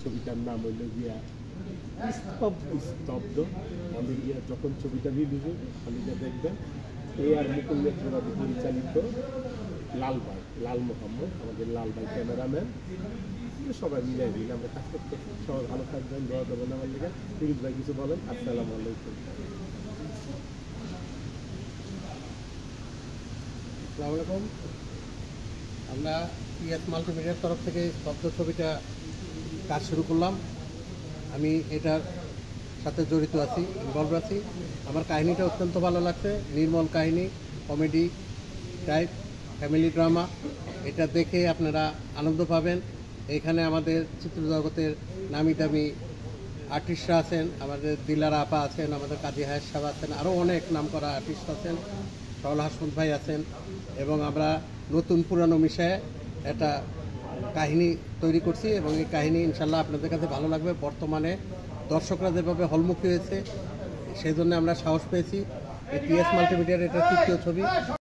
ছবিটার নাম হইল গিয়া স্তব্ধ। আমি গিয়া যখন ছবিটা রিলিজ হবে খালিটা দেখবেন আর মুকুল নেত্রবাদী পরিচালিত লাল মোহাম্মদ, আমাদের লাল ভাই ক্যামেরাম্যান, সবাই মিলাই দিন আমরা কাজ করতে। সবাই ভালো থাকবেন, দোয়া দেবেন আমার লিগে। ফিরোজ ভাই কিছু বলেন। আসসালামু আলাইকুম। আসসালামু আলাইকুম। আমরা পিএস মাল্টিমিডিয়ার তরফ থেকে স্তব্ধ ছবিটা কাজ শুরু করলাম। আমি এটার সাথে জড়িত আছি, ইনভলভ আছি। আমার কাহিনীটা অত্যন্ত ভালো লাগছে, নির্মল কাহিনী, কমেডি টাইপ, ফ্যামিলি ড্রামা। এটা দেখে আপনারা আনন্দ পাবেন। এখানে আমাদের চিত্র জগতের নামি দামি আর্টিস্টরা আছেন, আমাদের দিলারা আপা আছেন, আমাদের কাজী হায়াত সাহেব আছেন, আরও অনেক নাম করা আর্টিস্ট আছেন, সরল হাসমত ভাই আছেন। এবং আমরা নতুন পুরানো মিশায় একটা কাহিনী তৈরি করছি এবং এই কাহিনী ইনশাল্লাহ আপনাদের কাছে ভালো লাগবে। বর্তমানে দর্শকরা যেভাবে হলমুখী হয়েছে সেই জন্য আমরা সাহস পেয়েছি। এই পিএস মাল্টিমিডিয়ার এটা তৃতীয় ছবি।